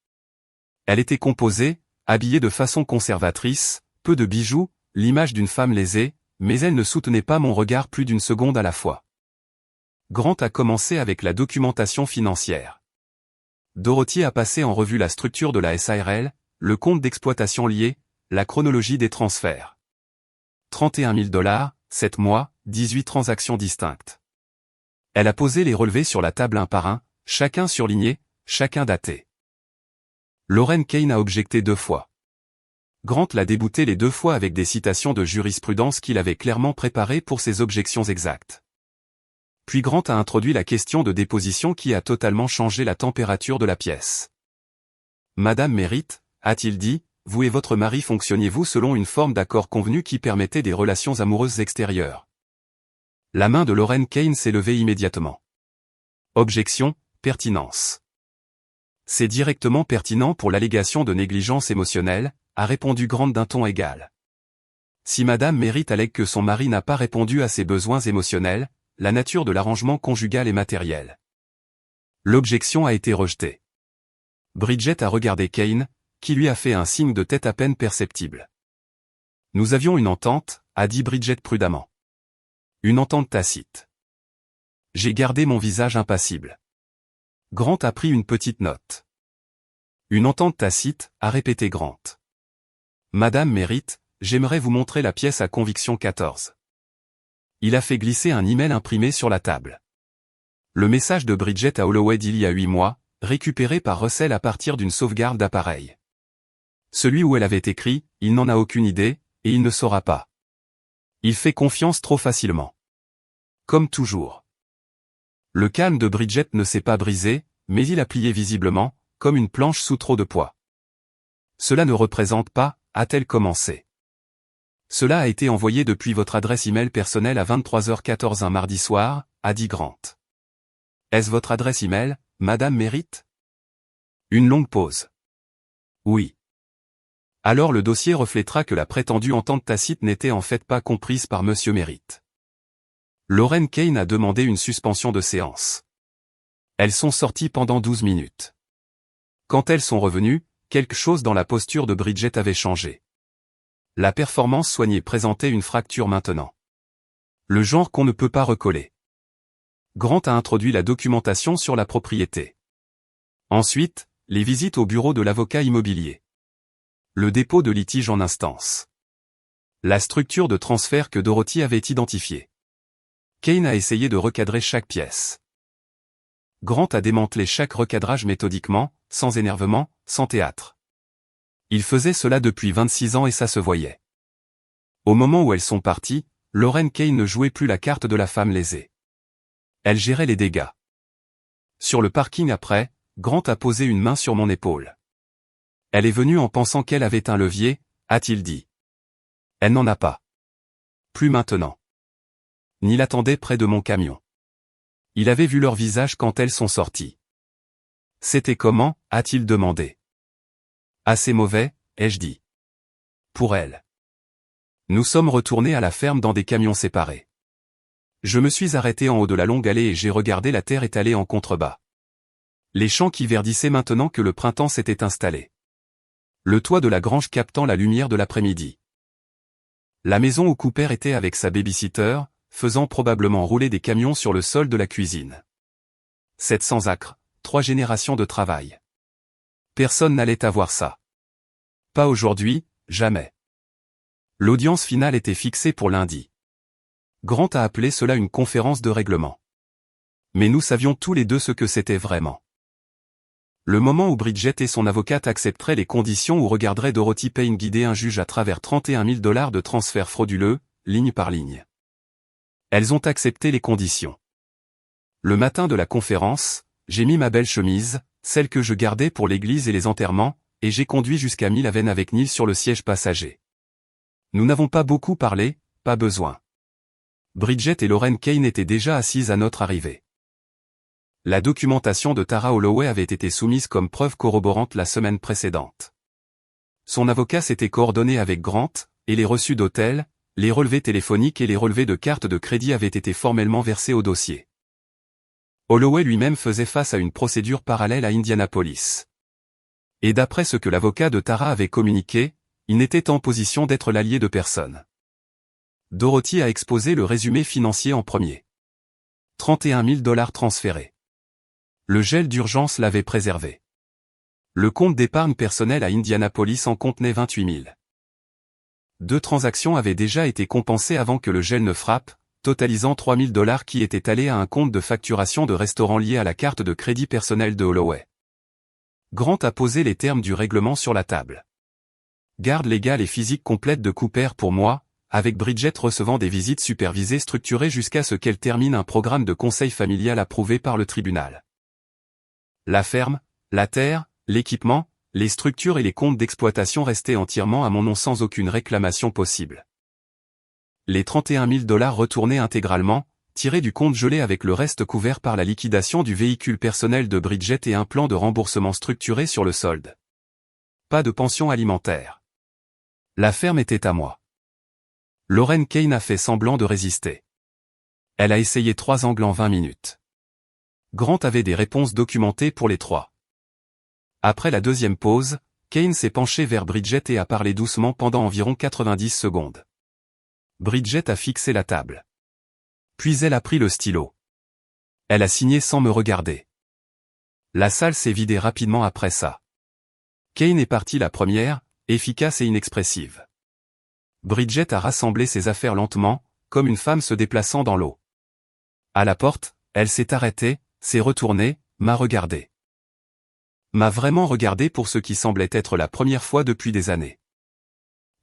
Elle était composée, habillée de façon conservatrice, peu de bijoux, l'image d'une femme lésée, mais elle ne soutenait pas mon regard plus d'une seconde à la fois. Grant a commencé avec la documentation financière. Dorothy a passé en revue la structure de la SARL, le compte d'exploitation lié, la chronologie des transferts. 31 000 $, 7 mois, 18 transactions distinctes. Elle a posé les relevés sur la table un par un, chacun surligné, chacun daté. Lauren Kane a objecté 2 fois. Grant l'a débouté les 2 fois avec des citations de jurisprudence qu'il avait clairement préparées pour ses objections exactes. Puis Grant a introduit la question de déposition qui a totalement changé la température de la pièce. « Madame Merritt, a-t-il dit, vous et votre mari fonctionniez-vous selon une forme d'accord convenu qui permettait des relations amoureuses extérieures ?» La main de Lauren Kane s'est levée immédiatement. Objection, pertinence. C'est directement pertinent pour l'allégation de négligence émotionnelle, a répondu Grant d'un ton égal. Si Madame Merritt allègue que son mari n'a pas répondu à ses besoins émotionnels, la nature de l'arrangement conjugal est matérielle. L'objection a été rejetée. Bridget a regardé Kane, qui lui a fait un signe de tête à peine perceptible. Nous avions une entente, a dit Bridget prudemment. Une entente tacite. J'ai gardé mon visage impassible. Grant a pris une petite note. Une entente tacite, a répété Grant. Madame Merritt, j'aimerais vous montrer la pièce à conviction 14. Il a fait glisser un email imprimé sur la table. Le message de Bridget à Holloway d'il y a 8 mois, récupéré par Russell à partir d'une sauvegarde d'appareil. Celui où elle avait écrit, il n'en a aucune idée, et il ne saura pas. Il fait confiance trop facilement. Comme toujours. Le calme de Bridget ne s'est pas brisé, mais il a plié visiblement, comme une planche sous trop de poids. Cela ne représente pas, a-t-elle commencé. Cela a été envoyé depuis votre adresse email personnelle à 23h14 un mardi soir, a dit Grant. Est-ce votre adresse email, Madame Merritt? Une longue pause. Oui. Alors le dossier reflétera que la prétendue entente tacite n'était en fait pas comprise par Monsieur Merritt. Lauren Kane a demandé une suspension de séance. Elles sont sorties pendant 12 minutes. Quand elles sont revenues, quelque chose dans la posture de Bridget avait changé. La performance soignée présentait une fracture maintenant. Le genre qu'on ne peut pas recoller. Grant a introduit la documentation sur la propriété. Ensuite, les visites au bureau de l'avocat immobilier. Le dépôt de litige en instance. La structure de transfert que Dorothy avait identifiée. Kane a essayé de recadrer chaque pièce. Grant a démantelé chaque recadrage méthodiquement, sans énervement, sans théâtre. Il faisait cela depuis 26 ans et ça se voyait. Au moment où elles sont parties, Lauren Kane ne jouait plus la carte de la femme lésée. Elle gérait les dégâts. Sur le parking après, Grant a posé une main sur mon épaule. Elle est venue en pensant qu'elle avait un levier, a-t-il dit. Elle n'en a pas. Plus maintenant. Ni l'attendait près de mon camion. Il avait vu leur visage quand elles sont sorties. C'était comment, a-t-il demandé. Assez mauvais, ai-je dit. Pour elle. Nous sommes retournés à la ferme dans des camions séparés. Je me suis arrêté en haut de la longue allée et j'ai regardé la terre étalée en contrebas. Les champs qui verdissaient maintenant que le printemps s'était installé. Le toit de la grange captant la lumière de l'après-midi. La maison où Cooper était avec sa baby-sitter, faisant probablement rouler des camions sur le sol de la cuisine. 700 acres, 3 générations de travail. Personne n'allait avoir ça. Pas aujourd'hui, jamais. L'audience finale était fixée pour lundi. Grant a appelé cela une conférence de règlement. Mais nous savions tous les deux ce que c'était vraiment. Le moment où Bridget et son avocate accepteraient les conditions où regarderait Dorothy Payne guider un juge à travers 31 000 $ de transferts frauduleux, ligne par ligne. Elles ont accepté les conditions. Le matin de la conférence, j'ai mis ma belle chemise, celle que je gardais pour l'église et les enterrements, et j'ai conduit jusqu'à Mill-Haven avec Neil sur le siège passager. Nous n'avons pas beaucoup parlé, pas besoin. Bridget et Lauren Kane étaient déjà assises à notre arrivée. La documentation de Tara Holloway avait été soumise comme preuve corroborante la semaine précédente. Son avocat s'était coordonné avec Grant, et les reçus d'hôtel, les relevés téléphoniques et les relevés de cartes de crédit avaient été formellement versés au dossier. Holloway lui-même faisait face à une procédure parallèle à Indianapolis. Et d'après ce que l'avocat de Tara avait communiqué, il n'était en position d'être l'allié de personne. Dorothy a exposé le résumé financier en premier. 31 000 $ transférés. Le gel d'urgence l'avait préservé. Le compte d'épargne personnelle à Indianapolis en contenait 28 000. 2 transactions avaient déjà été compensées avant que le gel ne frappe, totalisant $3 000 qui étaient allés à un compte de facturation de restaurant lié à la carte de crédit personnel de Holloway. Grant a posé les termes du règlement sur la table. Garde légale et physique complète de Cooper pour moi, avec Bridget recevant des visites supervisées structurées jusqu'à ce qu'elle termine un programme de conseil familial approuvé par le tribunal. La ferme, la terre, l'équipement, les structures et les comptes d'exploitation restaient entièrement à mon nom sans aucune réclamation possible. Les $31 000 retournés intégralement, tirés du compte gelé avec le reste couvert par la liquidation du véhicule personnel de Bridget et un plan de remboursement structuré sur le solde. Pas de pension alimentaire. La ferme était à moi. Lauren Kane a fait semblant de résister. Elle a essayé 3 angles en 20 minutes. Grant avait des réponses documentées pour les 3. Après la deuxième pause, Kane s'est penché vers Bridget et a parlé doucement pendant environ 90 secondes. Bridget a fixé la table. Puis elle a pris le stylo. Elle a signé sans me regarder. La salle s'est vidée rapidement après ça. Kane est partie la première, efficace et inexpressive. Bridget a rassemblé ses affaires lentement, comme une femme se déplaçant dans l'eau. À la porte, elle s'est arrêtée, s'est retournée, m'a regardé. M'a vraiment regardé pour ce qui semblait être la première fois depuis des années.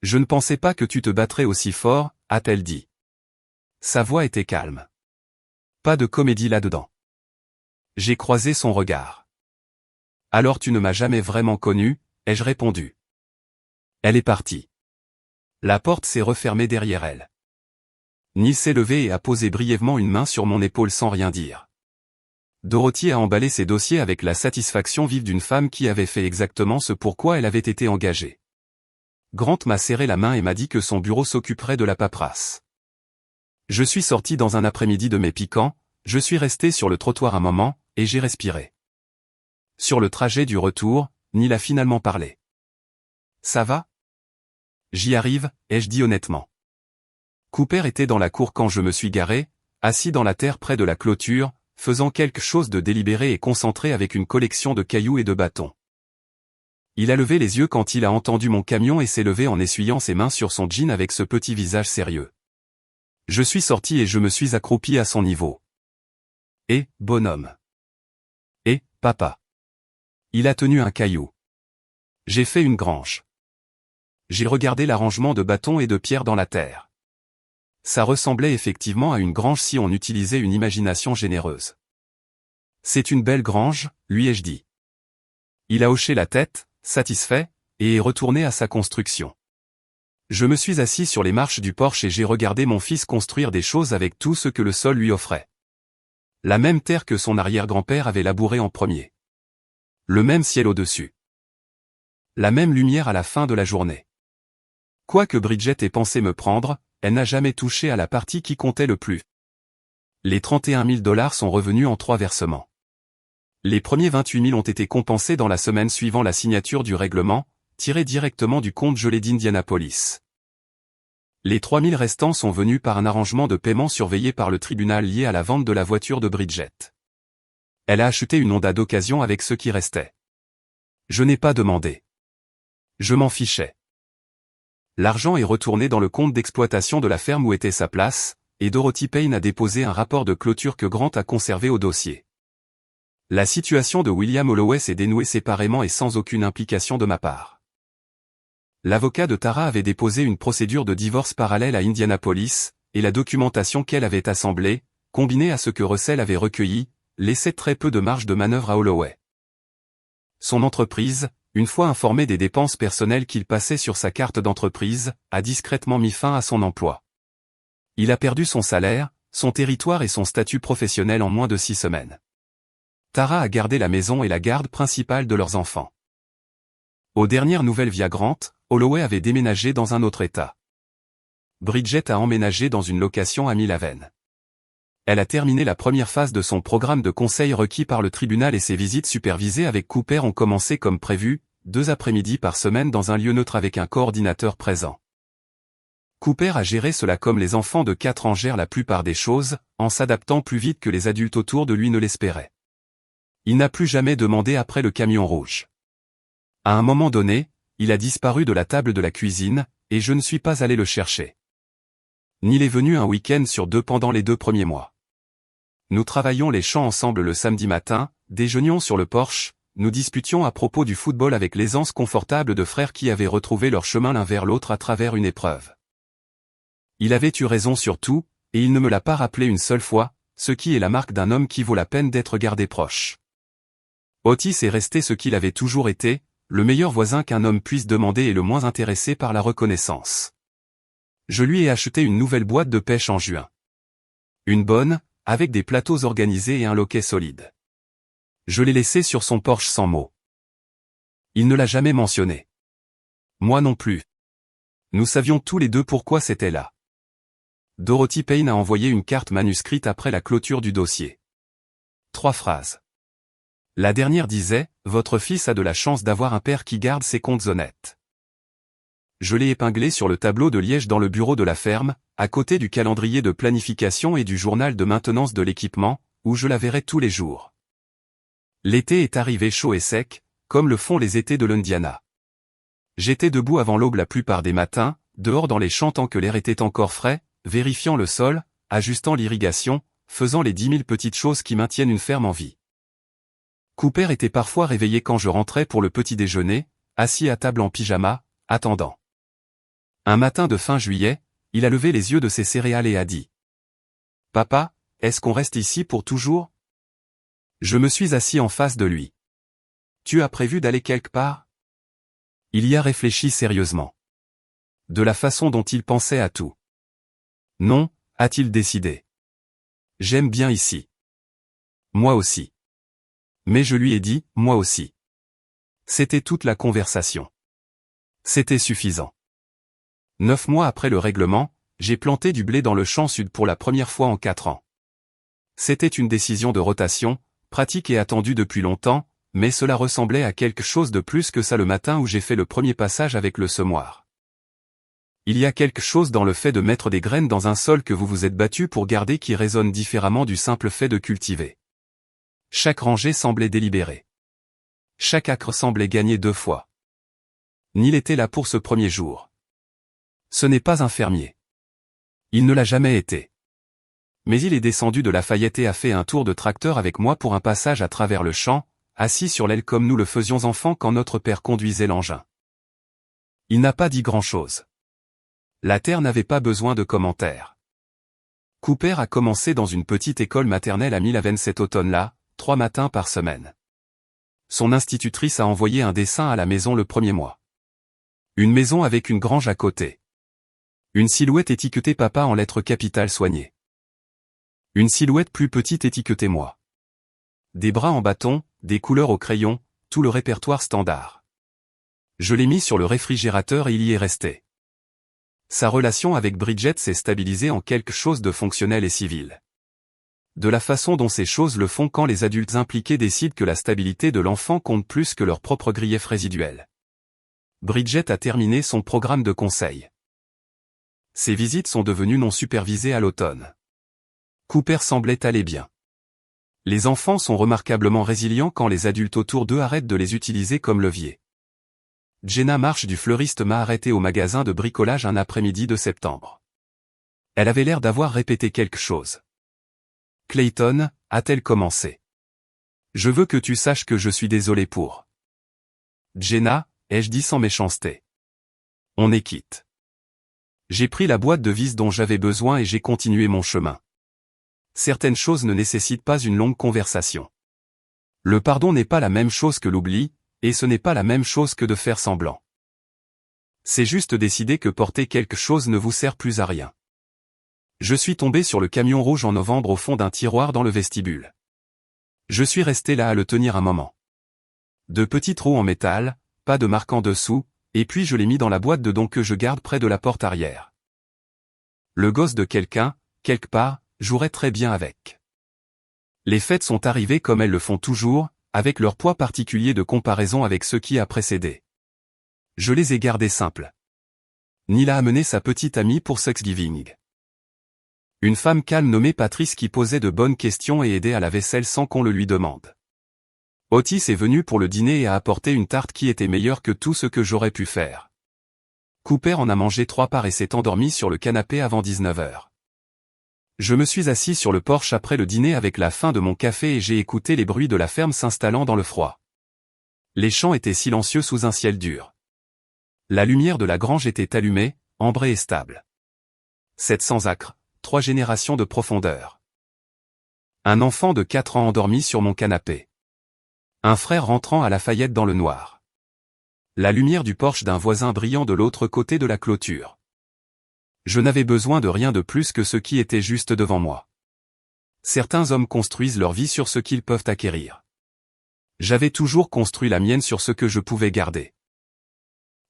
Je ne pensais pas que tu te battrais aussi fort, a-t-elle dit. Sa voix était calme. Pas de comédie là-dedans. J'ai croisé son regard. Alors tu ne m'as jamais vraiment connu, ai-je répondu. Elle est partie. La porte s'est refermée derrière elle. Neil s'est levé et a posé brièvement une main sur mon épaule sans rien dire. Dorothy a emballé ses dossiers avec la satisfaction vive d'une femme qui avait fait exactement ce pourquoi elle avait été engagée. Grant m'a serré la main et m'a dit que son bureau s'occuperait de la paperasse. Je suis sorti dans un après-midi de mai piquant, je suis resté sur le trottoir un moment, et j'ai respiré. Sur le trajet du retour, Neil a finalement parlé. Ça va? J'y arrive, ai-je dit honnêtement. Cooper était dans la cour quand je me suis garé, assis dans la terre près de la clôture, faisant quelque chose de délibéré et concentré avec une collection de cailloux et de bâtons. Il a levé les yeux quand il a entendu mon camion et s'est levé en essuyant ses mains sur son jean avec ce petit visage sérieux. Je suis sorti et je me suis accroupi à son niveau. Et, bonhomme. Et, papa. Il a tenu un caillou. J'ai fait une grange. J'ai regardé l'arrangement de bâtons et de pierres dans la terre. Ça ressemblait effectivement à une grange si on utilisait une imagination généreuse. C'est une belle grange, lui ai-je dit. Il a hoché la tête, satisfait, et est retourné à sa construction. Je me suis assis sur les marches du porche et j'ai regardé mon fils construire des choses avec tout ce que le sol lui offrait. La même terre que son arrière-grand-père avait labourée en premier. Le même ciel au-dessus. La même lumière à la fin de la journée. Quoique Bridget ait pensé me prendre, elle n'a jamais touché à la partie qui comptait le plus. Les $31 000 sont revenus en 3 versements. Les premiers 28 000 ont été compensés dans la semaine suivant la signature du règlement, tirés directement du compte gelé d'Indianapolis. Les 3 000 restants sont venus par un arrangement de paiement surveillé par le tribunal lié à la vente de la voiture de Bridget. Elle a acheté une Honda d'occasion avec ce qui restait. Je n'ai pas demandé. Je m'en fichais. L'argent est retourné dans le compte d'exploitation de la ferme où était sa place, et Dorothy Payne a déposé un rapport de clôture que Grant a conservé au dossier. La situation de William Holloway s'est dénouée séparément et sans aucune implication de ma part. L'avocat de Tara avait déposé une procédure de divorce parallèle à Indianapolis, et la documentation qu'elle avait assemblée, combinée à ce que Russell avait recueilli, laissait très peu de marge de manœuvre à Holloway. Son entreprise, une fois informé des dépenses personnelles qu'il passait sur sa carte d'entreprise, a discrètement mis fin à son emploi. Il a perdu son salaire, son territoire et son statut professionnel en moins de 6 semaines. Tara a gardé la maison et la garde principale de leurs enfants. Aux dernières nouvelles via Grant, Holloway avait déménagé dans un autre état. Bridget a emménagé dans une location à Mill-Haven. Elle a terminé la première phase de son programme de conseil requis par le tribunal et ses visites supervisées avec Cooper ont commencé comme prévu, 2 après-midi par semaine dans un lieu neutre avec un coordinateur présent. Cooper a géré cela comme les enfants de 4 ans gèrent la plupart des choses, en s'adaptant plus vite que les adultes autour de lui ne l'espéraient. Il n'a plus jamais demandé après le camion rouge. À un moment donné, il a disparu de la table de la cuisine, et je ne suis pas allé le chercher. Neil est venu un week-end sur 2 pendant les 2 premiers mois. Nous travaillions les champs ensemble le samedi matin, déjeunions sur le porche, nous disputions à propos du football avec l'aisance confortable de frères qui avaient retrouvé leur chemin l'un vers l'autre à travers une épreuve. Il avait eu raison sur tout, et il ne me l'a pas rappelé une seule fois, ce qui est la marque d'un homme qui vaut la peine d'être gardé proche. Otis est resté ce qu'il avait toujours été, le meilleur voisin qu'un homme puisse demander et le moins intéressé par la reconnaissance. Je lui ai acheté une nouvelle boîte de pêche en juin. Une bonne, avec des plateaux organisés et un loquet solide. Je l'ai laissé sur son porche sans mot. Il ne l'a jamais mentionné. Moi non plus. Nous savions tous les deux pourquoi c'était là. Dorothy Payne a envoyé une carte manuscrite après la clôture du dossier. 3 phrases. La dernière disait, « Votre fils a de la chance d'avoir un père qui garde ses comptes honnêtes. » Je l'ai épinglé sur le tableau de liège dans le bureau de la ferme, à côté du calendrier de planification et du journal de maintenance de l'équipement, où je la verrai tous les jours. L'été est arrivé chaud et sec, comme le font les étés de l'Indiana. J'étais debout avant l'aube la plupart des matins, dehors dans les champs tant que l'air était encore frais, vérifiant le sol, ajustant l'irrigation, faisant les 10 000 petites choses qui maintiennent une ferme en vie. Cooper était parfois réveillé quand je rentrais pour le petit déjeuner, assis à table en pyjama, attendant. Un matin de fin juillet, il a levé les yeux de ses céréales et a dit « Papa, est-ce qu'on reste ici pour toujours ?» Je me suis assis en face de lui. « Tu as prévu d'aller quelque part ?» Il y a réfléchi sérieusement. De la façon dont il pensait à tout. « Non », a-t-il décidé. « J'aime bien ici. » Moi aussi. Mais je lui ai dit, moi aussi. C'était toute la conversation. C'était suffisant. 9 mois après le règlement, j'ai planté du blé dans le champ sud pour la première fois en 4 ans. C'était une décision de rotation, pratique et attendue depuis longtemps, mais cela ressemblait à quelque chose de plus que ça le matin où j'ai fait le premier passage avec le semoir. Il y a quelque chose dans le fait de mettre des graines dans un sol que vous vous êtes battu pour garder qui résonne différemment du simple fait de cultiver. Chaque rangée semblait délibérée. Chaque acre semblait gagner 2 fois. Neil était là pour ce premier jour. Ce n'est pas un fermier. Il ne l'a jamais été. Mais il est descendu de Lafayette et a fait un tour de tracteur avec moi pour un passage à travers le champ, assis sur l'aile comme nous le faisions enfant quand notre père conduisait l'engin. Il n'a pas dit grand-chose. La terre n'avait pas besoin de commentaires. Cooper a commencé dans une petite école maternelle à Mill-Haven cet automne-là, 3 matins par semaine. Son institutrice a envoyé un dessin à la maison le premier mois. Une maison avec une grange à côté. Une silhouette étiquetée papa en lettres capitales soignées. Une silhouette plus petite étiquetée moi. Des bras en bâton, des couleurs au crayon, tout le répertoire standard. Je l'ai mis sur le réfrigérateur et il y est resté. Sa relation avec Bridget s'est stabilisée en quelque chose de fonctionnel et civil. De la façon dont ces choses le font quand les adultes impliqués décident que la stabilité de l'enfant compte plus que leur propre grief résiduel. Bridget a terminé son programme de conseil. Ses visites sont devenues non supervisées à l'automne. Cooper semblait aller bien. Les enfants sont remarquablement résilients quand les adultes autour d'eux arrêtent de les utiliser comme levier. Jenna Marsh du fleuriste m'a arrêté au magasin de bricolage un après-midi de septembre. Elle avait l'air d'avoir répété quelque chose. Clayton, a-t-elle commencé. Je veux que tu saches que je suis désolé pour. Jenna, ai-je dit sans méchanceté. On est quitte. J'ai pris la boîte de vis dont j'avais besoin et j'ai continué mon chemin. Certaines choses ne nécessitent pas une longue conversation. Le pardon n'est pas la même chose que l'oubli, et ce n'est pas la même chose que de faire semblant. C'est juste décider que porter quelque chose ne vous sert plus à rien. Je suis tombé sur le camion rouge en novembre au fond d'un tiroir dans le vestibule. Je suis resté là à le tenir un moment. De petits trous en métal, pas de marque en dessous, et puis je l'ai mis dans la boîte de dons que je garde près de la porte arrière. Le gosse de quelqu'un, quelque part, jouerait très bien avec. Les fêtes sont arrivées comme elles le font toujours, avec leur poids particulier de comparaison avec ce qui a précédé. Je les ai gardés simples. Neil a amené sa petite amie pour Thanksgiving. Une femme calme nommée Patrice qui posait de bonnes questions et aidait à la vaisselle sans qu'on le lui demande. Otis est venu pour le dîner et a apporté une tarte qui était meilleure que tout ce que j'aurais pu faire. Cooper en a mangé 3 parts et s'est endormi sur le canapé avant 19 heures. Je me suis assis sur le porche après le dîner avec la fin de mon café et j'ai écouté les bruits de la ferme s'installant dans le froid. Les champs étaient silencieux sous un ciel dur. La lumière de la grange était allumée, ambrée et stable. 700 acres, 3 générations de profondeur. Un enfant de 4 ans endormi sur mon canapé. Un frère rentrant à Lafayette dans le noir. La lumière du porche d'un voisin brillant de l'autre côté de la clôture. Je n'avais besoin de rien de plus que ce qui était juste devant moi. Certains hommes construisent leur vie sur ce qu'ils peuvent acquérir. J'avais toujours construit la mienne sur ce que je pouvais garder.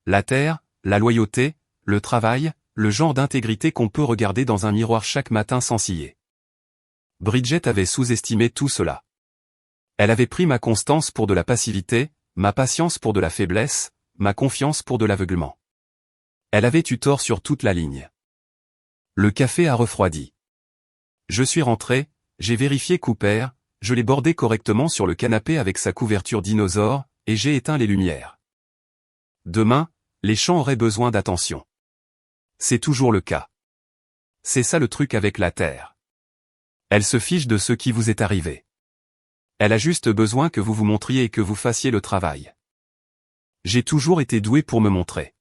La terre, la loyauté, le travail, le genre d'intégrité qu'on peut regarder dans un miroir chaque matin sans ciller. Bridget avait sous-estimé tout cela. Elle avait pris ma constance pour de la passivité, ma patience pour de la faiblesse, ma confiance pour de l'aveuglement. Elle avait eu tort sur toute la ligne. Le café a refroidi. Je suis rentré, j'ai vérifié Cooper, je l'ai bordé correctement sur le canapé avec sa couverture dinosaure, et j'ai éteint les lumières. Demain, les champs auraient besoin d'attention. C'est toujours le cas. C'est ça le truc avec la Terre. Elle se fiche de ce qui vous est arrivé. Elle a juste besoin que vous vous montriez et que vous fassiez le travail. J'ai toujours été doué pour me montrer.